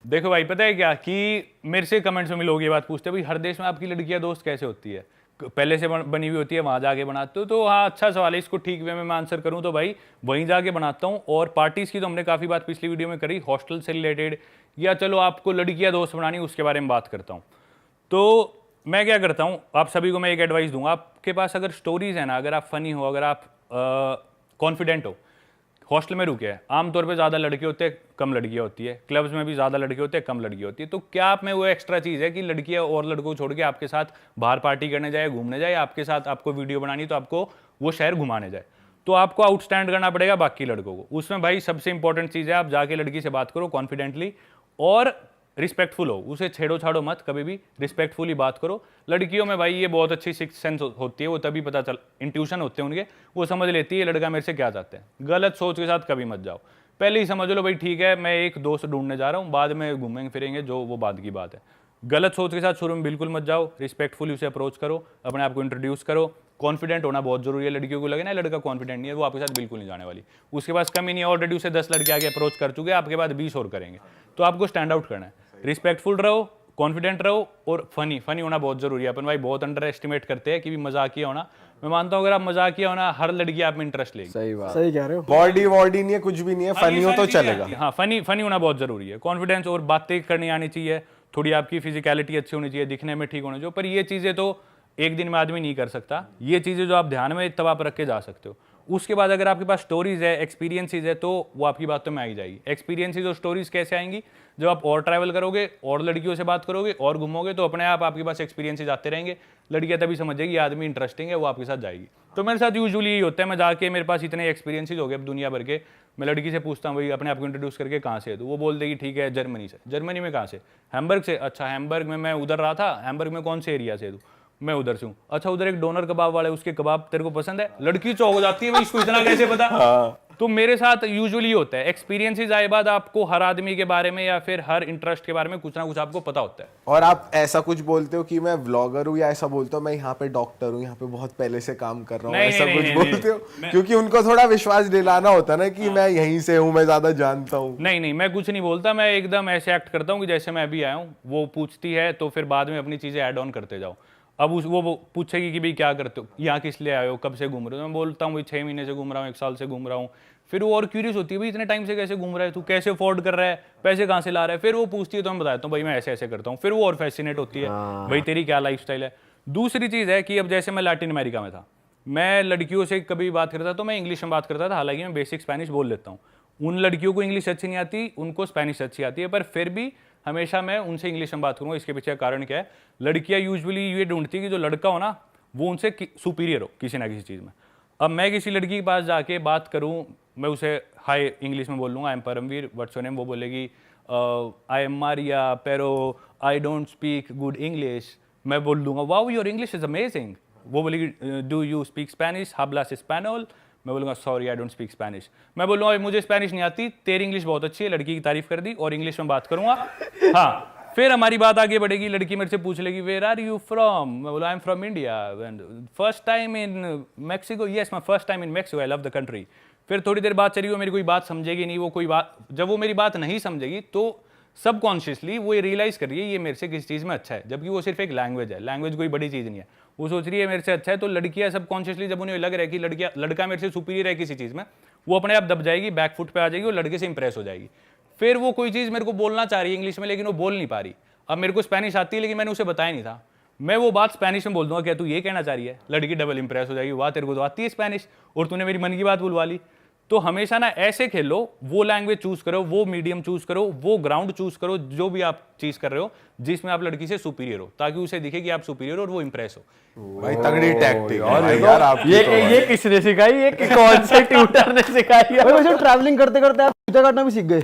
देखो भाई, पता है क्या कि मेरे से कमेंट्स में लोग ये बात पूछते हैं, भाई हर देश में आपकी लड़कियां दोस्त कैसे होती है, पहले से बनी हुई होती है, वहां जाके बनाते हो? तो हाँ, अच्छा सवाल है, इसको ठीक वे में मैं आंसर करूं तो भाई वहीं जाके बनाता हूं। और पार्टीज की तो हमने काफी बात पिछली वीडियो में करी, हॉस्टल से रिलेटेड, या चलो आपको लड़कियां दोस्त बनानी उसके बारे में बात करता हूँ। तो मैं क्या करता हूँ, आप सभी को मैं एक एडवाइस दूंगा, आपके पास अगर स्टोरीज है ना, अगर आप फनी हो, अगर आप कॉन्फिडेंट हो, हॉस्टल में रुके हैं, आमतौर पे ज़्यादा लड़के होते हैं, कम लड़कियाँ होती है, क्लब्स में भी ज़्यादा लड़के होते हैं, कम लड़कियाँ होती है, तो क्या आप में वो एक्स्ट्रा चीज़ है कि लड़कियाँ और लड़कों को छोड़ के आपके साथ बाहर पार्टी करने जाए, घूमने जाए, आपके साथ आपको वीडियो बनानी तो आपको वो शहर घुमाने जाए, तो आपको आउटस्टैंड करना पड़ेगा बाकी लड़कों को। उसमें भाई सबसे इंपॉर्टेंट चीज़ है, आप जाके लड़की से बात करो कॉन्फिडेंटली और रिस्पेक्टफुल हो, उसे छेड़ो छाड़ो मत, कभी भी रिस्पेक्टफुली बात करो। लड़कियों में भाई ये बहुत अच्छी सिक्स सेंस होती है, वो तभी पता चल, इंट्यूशन होते हैं उनके, वो समझ लेती है लड़का मेरे से क्या चाहते हैं। गलत सोच के साथ कभी मत जाओ, पहले ही समझ लो भाई ठीक है मैं एक दोस्त ढूंढने जा रहा हूँ, बाद में घूमेंगे फिरेंगे जो वो बाद की बात है। गलत सोच के साथ शुरू में बिल्कुल मत जाओ, रिस्पेक्टफुली उसे अप्रोच करो, अपने आप को इंट्रोड्यूस करो। कॉन्फिडेंट होना बहुत जरूरी है, लड़कियों को लगे ना लड़का कॉन्फिडेंट नहीं है, वो आपके साथ बिल्कुल नहीं जाने वाली, उसके पास कमी नहीं है, ऑलरेडी उसे 10 लड़के आगे अप्रोच कर चुके हैं, आपके बाद 20 और करेंगे। तो आपको स्टैंड आउट करना है, रिस्पेक्टफुल रहो, कॉन्फिडेंट रहो और फनी होना बहुत जरूरी है। अपन भाई बहुत अंडर एस्टिमेट करते हैं कि भी मजाकिया होना, मैं मानता हूँ अगर आप मजाकिया होना, हर लड़की आप में इंटरेस्ट लेगी। सही बात, सही कह रहे हो। बॉडी वॉडी नहीं है, कुछ भी नहीं है, फनी हो तो चलेगा। हाँ, फनी होना बहुत जरूरी है, कॉन्फिडेंस और बातें करनी आनी चाहिए, थोड़ी आपकी फिजिकलिटी अच्छी होनी चाहिए, दिखने में ठीक होना चाहिए, पर ये चीजें तो एक दिन में आदमी नहीं कर सकता, ये चीजें जो आप ध्यान में तब आप रख के जा सकते हो। उसके बाद अगर आपके पास स्टोरीज है, एक्सपीरियंसेस है, तो वो आपकी बातों में आई जाएगी। एक्सपीरियंसेस और स्टोरीज कैसे आएंगी, जब आप और ट्रैवल करोगे और लड़कियों से बात करोगे और घूमोगे, तो अपने आप आपके पास एक्सपीरियंसेस आते रहेंगे, लड़कियां तभी समझेगी ये आदमी इंटरेस्टिंग है, वो आपके साथ जाएगी। तो मेरे साथ यूजुअली यही होता है, मैं जाके मेरे पास इतने एक्सपीरियंसेस हो गए अब दुनिया भर के, मैं लड़की से पूछता हूँ भाई अपने आप को इंट्रोड्यूस करके कहाँ से है, तो वो बोल देगी ठीक है जर्मनी से। जर्मनी में कहाँ से? हैम्बर्ग से। अच्छा, हैम्बर्ग में मैं उधर रहा था, हैम्बर्ग में कौन से एरिया से? तू? मैं उधर से हूँ। अच्छा, उधर एक डोनर कबाब वाले, उसके कबाब तेरे को पसंद है? लड़की चौंक हो जाती है भाई, इसको इतना कैसे पता? तो मेरे साथ यूजुअली होता है, एक्सपीरियंसेस आए बाद आपको हर आदमी के बारे में या फिर हर इंटरेस्ट के बारे में कुछ ना कुछ आपको पता होता है। और आप ऐसा कुछ बोलते हो कि मैं व्लॉगर हूँ, या ऐसा बोलते हो मैं यहाँ पे डॉक्टर हूँ, यहाँ पे बहुत पहले से काम कर रहा हूँ, ऐसा कुछ बोलते हो? क्योंकि उनको थोड़ा विश्वास दिलाना होता है ना कि मैं यहीं से हूँ, मैं ज्यादा जानता हूँ। नहीं, मैं कुछ नहीं बोलता, मैं एकदम ऐसे एक्ट करता हूँ कि जैसे मैं अभी आया हूँ। वो पूछती है तो फिर बाद में अपनी चीजें ऐड ऑन करते जाओ। अब वो पूछेगी कि भाई क्या करते हो, यहाँ किस लिए आए हो, कब से घूम रहे हो? मैं बोलता हूँ भाई 6 महीने से घूम रहा हूँ, 1 साल से घूम रहा हूँ। फिर वो और क्यूरियस होती है, भाई इतने टाइम से कैसे घूम रहा है तू, कैसे अफोर्ड कर रहा है, पैसे कहाँ से ला रहा है? फिर वो पूछती है तो मैं बताता हूँ भाई मैं ऐसे ऐसे करता हूँ। फिर वो और फैसिनेट होती है, भाई तेरी क्या लाइफस्टाइल है। दूसरी चीज़ है कि अब जैसे मैं लैटिन अमेरिका में था, मैं लड़कियों से कभी बात करता तो मैं इंग्लिश में बात करता था, हालांकि मैं बेसिक स्पेनिश बोल लेता हूँ। उन लड़कियों को इंग्लिश अच्छी नहीं आती, उनको स्पेनिश अच्छी आती है, पर फिर भी हमेशा मैं उनसे इंग्लिश में बात करूँगा। इसके पीछे कारण क्या है, लड़कियाँ यूजुअली ये ढूंढती है कि जो लड़का हो ना वो उनसे सुपीरियर हो किसी ना किसी चीज़ में। अब मैं किसी लड़की के पास जाके बात करूँ, मैं उसे हाय इंग्लिश में बोल लूँगा, I am Paramvir, what's your name? वो बोलेगी I am Maria Pero, I don't speak good English. मैं बोल दूंगा wow your English is amazing. वो बोलेगी डू यू स्पीक स्पेनिश? हाब्लास स्पेनोल? मैं बोलूँगा sorry I don't speak Spanish. मैं बोलूँगा मुझे स्पेनिश नहीं आती, तेरी इंग्लिश बहुत अच्छी है। लड़की की तारीफ कर दी और इंग्लिश में बात करूँगा। हाँ, फिर हमारी बात आगे बढ़ेगी, लड़की मेरे से पूछ लेगी वेयर आर यू फ्रॉम? मैं बोला I am from India. First time in Mexico? Yes my first time in Mexico, I love the country. फिर थोड़ी देर बात चली, वो मेरी कोई बात समझेगी नहीं, वो कोई बात, जब वो मेरी बात नहीं समझेगी तो सबकॉन्शियसली वो ये रियलाइज कर रही है ये मेरे से किसी चीज़ में अच्छा है, जबकि वो सिर्फ एक लैंग्वेज है, लैंग्वेज कोई बड़ी चीज़ नहीं है। वो सोच रही है मेरे से अच्छा है, तो लड़कियां सबकॉन्शियसली जब उन्हें लग रहा है कि लड़का मेरे से सुपीरियर है किसी चीज़ में, वो अपने आप दब जाएगी, बैकफुट पे आ जाएगी और लड़के से इंप्रेस हो जाएगी। फिर वो कोई चीज़ मेरे को बोलना चाह रही है इंग्लिश में, लेकिन वो बोल नहीं पा रही। अब मेरे को स्पेनिश आती है लेकिन मैंने उसे बताया नहीं था, मैं वो बात स्पेनिश में बोल दूंगा क्या तू ये कहना चाह रही है? लड़की डबल इंप्रेस हो जाएगी, वाह तेरे को तो आती है स्पेनिश और तूने मेरी मन की बात बुलवा ली। तो हमेशा ना ऐसे खेलो, वो लैंग्वेज चूज करो, वो मीडियम चूज करो, वो ग्राउंड चूज करो, जो भी आप चीज कर रहे हो जिसमें आप लड़की से सुपीरियर हो, ताकि उसे दिखे कि आप सुपीरियर हो और वो इंप्रेस हो। भाई तगड़ी टैक्टिक है यार आपकी। ये किसने सिखाई? ये कौन से ट्यूटर ने सिखाई है? वैसे ट्रैवलिंग करते करते आप पूजा काटना भी सीख गए।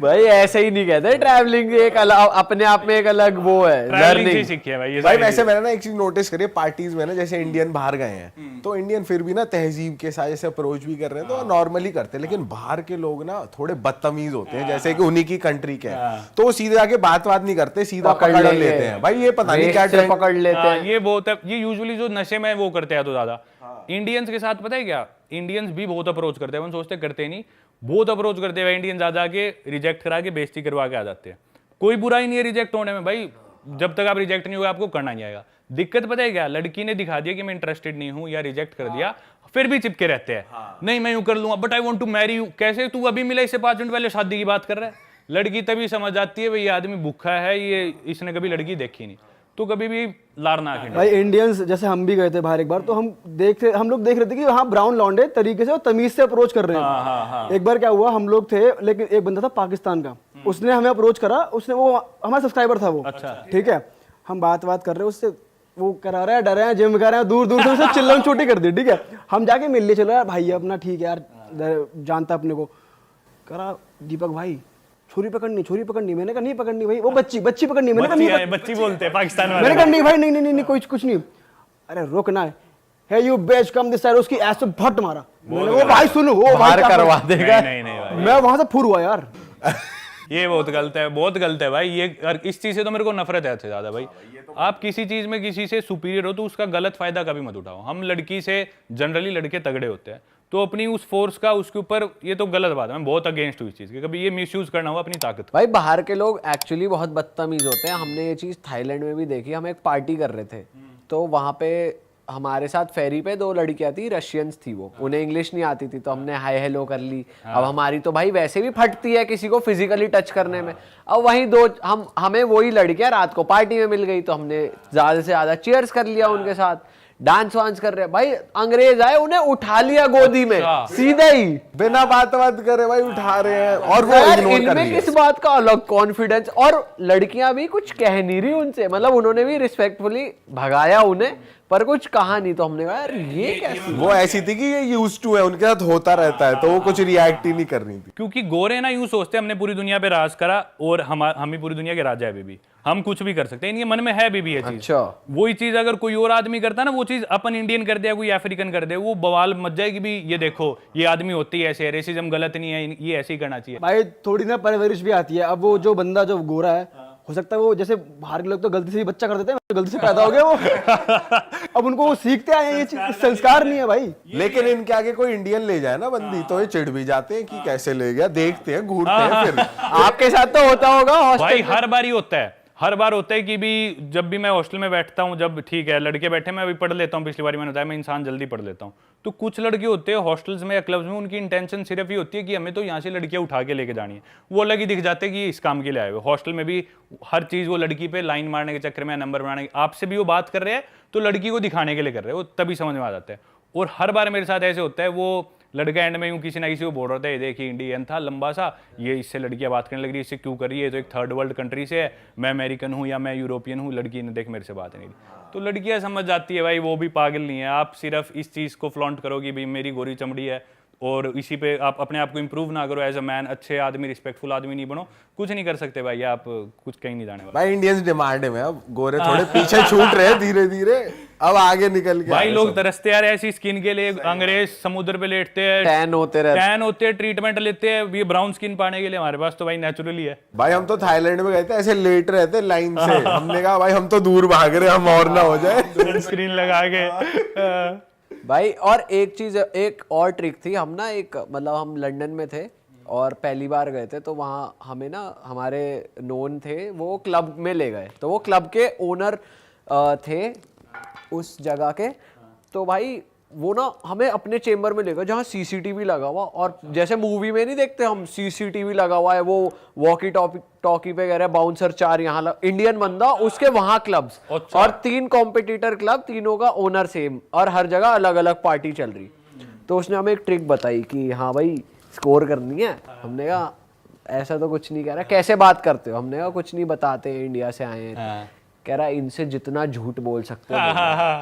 भाई ऐसे ही नहीं कहते, ट्रैवलिंग एक अलग, अपने आप में एक अलग वो है, लर्निंग सीखी है भाई ये भाई। वैसे मैंने ना एक चीज नोटिस करी है पार्टीज में ना, जैसे इंडियन बाहर गए हैं तो इंडियन फिर भी ना तहजीब के साथ जैसे अप्रोच भी कर रहे हैं तो नॉर्मली करते हैं, लेकिन बाहर के लोग ना थोड़े बदतमीज होते हैं, जैसे कि उन्हीं की कंट्री के हैं, तो वो सीधे आके बात नहीं करते, सीधा पकड़ लेते हैं। भाई ये पता नहीं क्या ट्रेंड पकड़ लेते हैं। ये बहुत है, ये यूजुअली जो नशे में वो करते हैं तो ज्यादा। इंडियंस के साथ पता है क्या, इंडियंस भी बहुत अप्रोच करते हैं, हम सोचते करते नहीं, बहुत अप्रोच करते हैं इंडियन, ज्यादा आके रिजेक्ट करा के बेइज्जती करवा के आ जाते हैं। कोई बुराई नहीं है रिजेक्ट होने में भाई, जब तक आप रिजेक्ट नहीं होगा आपको करना नहीं आएगा। दिक्कत पता है क्या, लड़की ने दिखा दिया कि मैं इंटरेस्टेड नहीं हूं या रिजेक्ट कर दिया, फिर भी चिपके रहते हैं। नहीं मैं यूं कर लूंगा, but I want to marry you. कैसे तू अभी मिला इससे 5 मिनट पहले शादी की बात कर रहा है? लड़की तभी समझ जाती है भाई ये आदमी भूखा है, ये इसने कभी लड़की देखी नहीं। तो कभी भी लारना भाई इंडियंस जैसे हम भी गए थे बाहर एक बार, तो हम लोग देख रहे थे कि हाँ ब्राउन लौंडे तरीके से और तमीज से अप्रोच कर रहे हैं। एक बार क्या हुआ, हम लोग थे लेकिन एक बंदा था पाकिस्तान का, उसने हमें अप्रोच करा, उसने वो हमारा सब्सक्राइबर था वो, ठीक है, हम बात कर रहे हैं उससे, वो करा रहा है, डर रहे हैं, जिम कर रहे हैं, दूर दूर से उसे चिल्लम छोटी कर दी, ठीक है। हम जाके मिल लिए, चलो यार भाई अपना ठीक है यार, जानता अपने को। करा दीपक भाई छुरी पकड़नी, मैंने कहा नहीं पकड़नी भाई, वो बच्ची पकड़नी, मैंने कहा नहीं, बच्ची बोलते हैं पाकिस्तान वाले, मैंने कहा नहीं भाई, नहीं कुछ नहीं। अरे रुकना है यू बेच कम दिस साइड, उसकी ऐसे भट मारा, मैंने वो भाई सुनो, वो भाई करवा देगा। नहीं भाई, मैं वहां से फुर हुआ यार। ये बहुत गलत है भाई। ये इस चीज से तो मेरे को नफरत है ज्यादा भाई। आप किसी चीज में किसी से सुपीरियर हो तो उसका गलत फायदा कभी मत उठाओ। हम लड़की से जनरली लड़के तगड़े होते हैं, तो अपनी उस फोर्स का उसके ऊपर, ये तो गलत बात है। मैं बहुत अगेंस्ट हूँ इस चीज की, कभी ये मिसयूज करना हो अपनी ताकत का। भाई बाहर के लोग एक्चुअली बहुत बदतमीज होते हैं। हमने ये चीज थाईलैंड में भी देखी। हम एक पार्टी कर रहे थे, तो वहां पे हमारे साथ फेरी पे 2 लड़कियां थी, रशियंस थी वो, उन्हें इंग्लिश नहीं आती थी, तो हमने हाय हेलो कर ली। अब हमारी तो भाई वैसे भी फटती है किसी को फिजिकली टच करने में। अब वहीं हमें वही लड़कियां रात को पार्टी में मिल गई, तो हमने ज्यादा से ज्यादा चीयर्स कर लिया उनके साथ, डांस वांस कर रहे। भाई अंग्रेज आए, उन्हें उठा लिया गोदी में सीधा ही, बिना बात करे भाई उठा रहे हैं, और वो यार इग्नोर कर इनमें रही है। किस बात का अलग कॉन्फिडेंस। और लड़कियां भी कुछ कह नहीं रही उनसे, मतलब उन्होंने भी रिस्पेक्टफुली भगाया उन्हें, पर कुछ कहा नहीं। तो हमने कहा यार ये कैसे, वो ऐसी थी कि ये यूज्ड टू है, उनके साथ होता रहता है, तो वो कुछ रिएक्ट ही नहीं कर रही थी। क्योंकि गोरे ना यूं सोचते हैं हमने पूरी दुनिया पे राज करा और हम ही पूरी दुनिया के राजा है बेबी, हम कुछ भी कर सकते हैं। इनके मन में है बेबी ये चीज। अच्छा। वही चीज अगर कोई और आदमी करता ना, वो चीज अपन इंडियन कर दिया, कोई अफ्रीकन कर दे, वो बवाल मच जाएगी भी, ये देखो ये आदमी होती है ऐसे, रेसिज्म गलत नहीं है, ये ऐसे ही करना चाहिए। भाई थोड़ी ना परवरिश भी आती है। अब वो जो बंदा जो गोरा है, हो सकता है वो जैसे बाहर के लोग तो गलती से ही बच्चा कर देते हैं, गलती से पैदा हो गया वो। अब उनको वो सीखते आए हैं, ये चीज संस्कार नहीं है भाई। लेकिन इनके आगे कोई इंडियन ले जाए ना बंदी, तो ये चिढ़ भी जाते हैं कि कैसे ले गया, देखते हैं, घूरते हैं। फिर आपके साथ तो होता होगा भाई, हर बार ही होता है, हर बार होता है कि भी जब भी मैं हॉस्टल में बैठता हूँ, जब ठीक है लड़के बैठे मैं अभी पढ़ लेता हूँ, पिछली बार मैंने बताया मैं इंसान जल्दी पढ़ लेता हूँ, तो कुछ लड़के होते हैं हॉस्टल्स में या क्लब्स में, उनकी इंटेंशन सिर्फ ये होती है कि हमें तो यहाँ से लड़कियाँ उठा के लेके जानी है। वो अलग ही दिख जाते हैं कि इस काम के लिए आए हुए। हॉस्टल में भी हर चीज़ वो लड़की पे लाइन मारने के चक्कर में, नंबर बनाने के, आपसे भी वो बात कर रहे हैं तो लड़की को दिखाने के लिए कर रहे हैं, वो तभी समझ में आ जाता है। और हर बार मेरे साथ ऐसे होता है, वो लड़का एंड में यूं किसी ना किसी को बोल रहा था, ये देखिए इंडियन था लंबा सा, ये इससे लड़कियां बात करने लग रही है, इससे क्यों कर रही है, तो एक थर्ड वर्ल्ड कंट्री से है, मैं अमेरिकन हूँ या मैं यूरोपियन हूँ, लड़की ने देख मेरे से बात नहीं की। तो लड़कियां समझ जाती है भाई, वो भी पागल नहीं है। आप सिर्फ इस चीज़ को फ्लॉन्ट करो कि भाई मेरी गोरी चमड़ी है, और इसी पे आप अपने आप को इंप्रूव ना करो एज अ मैन, अच्छे आदमी, रिस्पेक्टफुल आदमी नहीं बनो, कुछ नहीं कर सकते भाई, आप कुछ कहीं नहीं जाने वाले। भाई इंडियंस डिमांड में अब गोरे थोड़े पीछे छूट रहे हैं धीरे धीरे, अब आगे निकल के भाई लोग तरसते यार ऐसी स्किन के लिए। अंग्रेज समुद्र पे लेटते हैं, टैन होते रहते हैं, ट्रीटमेंट लेते हैं ये ब्राउन स्किन पाने के लिए। हमारे पास तो भाई नेचुरली है। भाई हम तो थाईलैंड में गए थे, ऐसे लेट रहे थे लाइन से, हमने कहा भाई हम तो दूर भाग रहे, हम और ना हो जाए। स्क्रीन लगा के भाई। और एक चीज, एक और ट्रिक थी। हम ना एक मतलब हम लंदन में थे और पहली बार गए थे, तो वहाँ हमें ना हमारे नोन थे, वो क्लब में ले गए, तो वो क्लब के ओनर थे उस जगह के। तो भाई वो ना हमें अपने चेम्बर में ले गए जहाँ सीसीटीवी लगा हुआ, और जैसे मूवी में नहीं देखते हम सीसीटीवी लगा हुआ है, वो वॉकी टॉकी पे कह रहे हैं बाउंसर 4 यहाँ इंडियन बंदा, उसके वहाँ क्लब्स और 3 कॉम्पिटिटर क्लब, तीनों का ओनर सेम, और हर जगह अलग अलग पार्टी चल रही। तो उसने हमें एक ट्रिक बताई कि हाँ भाई स्कोर करनी है। हमने कहा ऐसा तो कुछ नहीं कह रहा, कैसे बात करते हो? हमने कहा कुछ नहीं बताते, इंडिया से आए हैं। कह रहा इनसे जितना झूठ बोल सकते हो,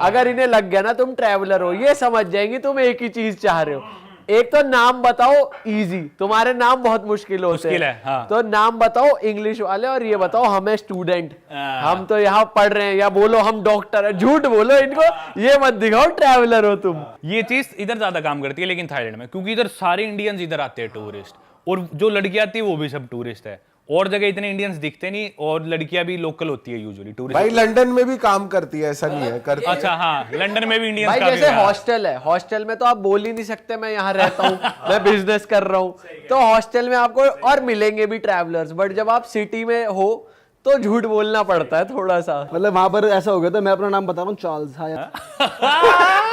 अगर इन्हें लग गया ना तुम ट्रैवलर हो, ये समझ जाएंगी तुम एक ही चीज चाह रहे हो। एक तो नाम बताओ इजी, तुम्हारे नाम बहुत मुश्किल होते हैं, हाँ। तो नाम बताओ इंग्लिश वाले, और ये बताओ हमें स्टूडेंट, हम तो यहाँ पढ़ रहे हैं, या बोलो हम डॉक्टर है, झूठ बोलो इनको, ये मत दिखाओ ट्रैवलर हो तुम। ये चीज इधर ज्यादा काम करती है लेकिन थाईलैंड में, क्योंकि इधर सारे इंडियंस इधर आते हैं टूरिस्ट, और जो लड़की आती है वो भी सब टूरिस्ट है, और जगह इतने इंडियंस दिखते नहीं, और लड़कियां भी लोकल होती है यूजुअली टूरिस्ट। भाई लंदन में भी काम करती है, ऐसा नहीं है करती। अच्छा हाँ, लंदन में भी इंडियंस भाई काफी जैसे हैं। हॉस्टल है, हॉस्टल में तो आप बोल ही नहीं सकते मैं यहाँ रहता हूँ, मैं बिजनेस कर रहा हूँ, तो हॉस्टल में आपको और मिलेंगे भी ट्रैवलर्स, बट जब आप सिटी में हो तो झूठ बोलना पड़ता है थोड़ा सा। मतलब वहां पर ऐसा हो गया था, मैं अपना नाम बता रहा हूँ, चार्ल्स। हाँ यार,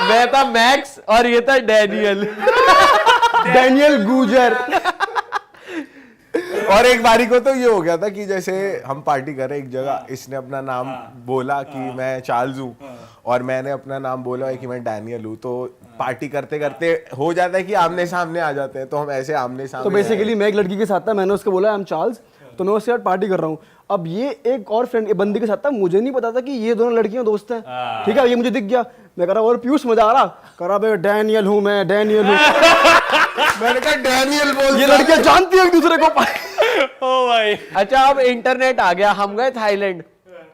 मैं था मैक्स और ये था डैनियल। डैनियल गूजर। और एक बारी को तो ये हो गया था कि जैसे हम पार्टी कर रहे एक जगह, इसने अपना नाम बोला कि मैं चार्ल्स हूँ, और मैंने अपना नाम बोला कि मैं डैनियल हूँ, तो पार्टी करते करते हो जाता है कि आमने सामने आ जाते हैं, तो हम ऐसे आमने तो सामने। बेसिकली मैं एक लड़की के साथ था, मैंने उसको बोला आई एम चार्ल्स, तो मैं उसके साथ पार्टी कर रहा हूँ। अब ये एक और फ्रेंड बंदी के साथ था, मुझे नहीं पता था कि ये दोनों लड़कियां दोस्त हैं। ठीक है, ये मुझे दिख गया, मैं कह रहा और पीयूष मजा आ रहा, कह रहा भाई डैनियल हूँ मैं, डैनियल हूँ। मैंने कहा डैनियल बोल। ये लड़कियां जानती है एक दूसरे को। ओ भाई, अच्छा अब इंटरनेट आ गया, हम गए थाईलैंड,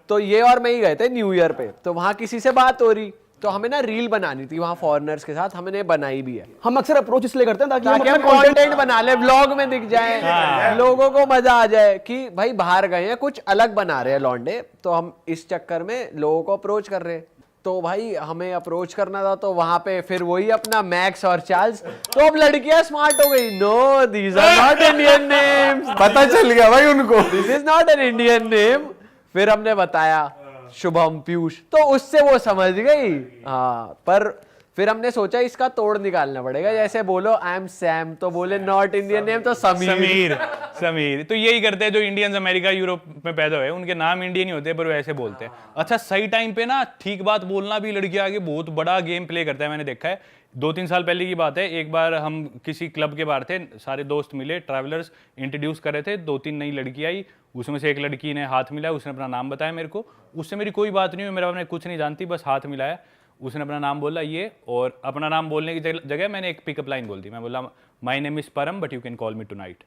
तो ये और मैं ही गए थे न्यू ईयर पे, तो वहां किसी से बात हो रही, तो हमें ना रील बनानी थी वहां फॉरेनर्स के साथ, हमने बनाई भी है हम अक्सर अप्रोच इसलिए करते हैं ताकि ताकि हम अपना कंटेंट बना ले, व्लॉग में दिख जाए, लोगों को मजा आ जाए कि भाई बाहर गए हैं, कुछ अलग बना रहे हैं लौंडे, तो हम इस चक्कर में लोगों को अप्रोच कर रहे हैं। तो भाई हमें अप्रोच करना था, तो वहां पे फिर वही अपना मैक्स और चार्ल्स, तो अब लड़कियां स्मार्ट हो गई, no these are not Indian names, पता चल गया भाई उनको, this is not an Indian name. फिर हमने बताया शुभम पीयूष, तो उससे वो समझ गई। हाँ, पर फिर हमने सोचा इसका तोड़ निकालना पड़ेगा, जैसे बोलो आई एम सैम, तो बोले नॉट इंडियन नेम, तो समीर। समीर तो यही करते हैं जो इंडियंस अमेरिका यूरोप में पैदा हुए, उनके नाम इंडियन ही होते हैं पर वो ऐसे बोलते हैं। अच्छा, सही टाइम पे ना ठीक बात बोलना भी लड़कियां आगे बहुत बड़ा गेम प्ले करता है, मैंने देखा है। 2-3 साल पहले की बात है, एक बार हम किसी क्लब के बाहर थे, सारे दोस्त मिले, ट्रैवलर्स इंट्रोड्यूस कर रहे थे, 2-3 नई लड़की आई, उसमें से एक लड़की ने हाथ मिलाया, उसने अपना नाम बताया मेरे को, उससे मेरी कोई बात नहीं हुई, मेरा मैंने कुछ नहीं जानती, बस हाथ मिलाया, उसने अपना नाम बोला ये, और अपना नाम बोलने की जगह मैंने एक पिकअप लाइन बोल दी, मैं बोला my name is Param but you can call me tonight.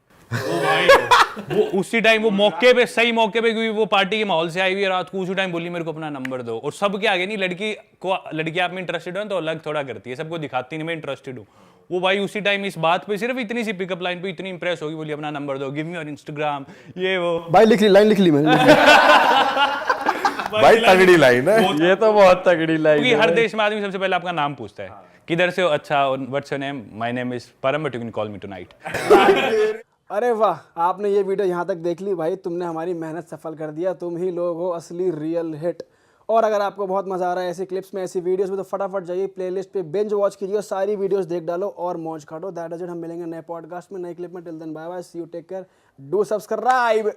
वो उसी टाइम, वो मौके पे, सही मौके पे, क्योंकि वो पार्टी के माहौल से आई हुई है रात को, उसी टाइम बोली मेरे को अपना नंबर दो। और सब के आगे नहीं, लड़की आप में इंटरेस्टेड हो तो अलग थोड़ा करती है, सबको दिखाती नहीं मैं इंटरेस्टेड हूँ। वो भाई उसी टाइम इस बात पे, सिर्फ इतनी सी पिकअप लाइन पे इतनी इंप्रेस होगी, बोली अपना नंबर दो, गिव मी योर इंस्टाग्राम, ये वो। भाई लिख ली, लाइन लिख ली मैंने। भाई तगड़ी लाइन है ये तो बहुत तगड़ी लाइन क्योंकि है। हर देश में आदमी सबसे पहले आपका नाम पूछता है, किधर से हो, अच्छा what's your name, my name is Param but you can call me tonight. अरे वाह, आपने ये वीडियो यहाँ तक देख ली भाई, तुमने हमारी मेहनत सफल कर दिया, तुम ही लोग हो असली रियल हिट। और अगर आपको बहुत मजा आ रहा है ऐसी क्लिप्स में, ऐसी वीडियोस में, तो फटाफट जाइए प्लेलिस्ट पे बिंज वॉच कीजिए और सारी वीडियोस देख डालो और मौज काटो। दैट इज इट, हम मिलेंगे नए पॉडकास्ट में, नए क्लिप में। Till then bye bye, see you, take care, do subscribe.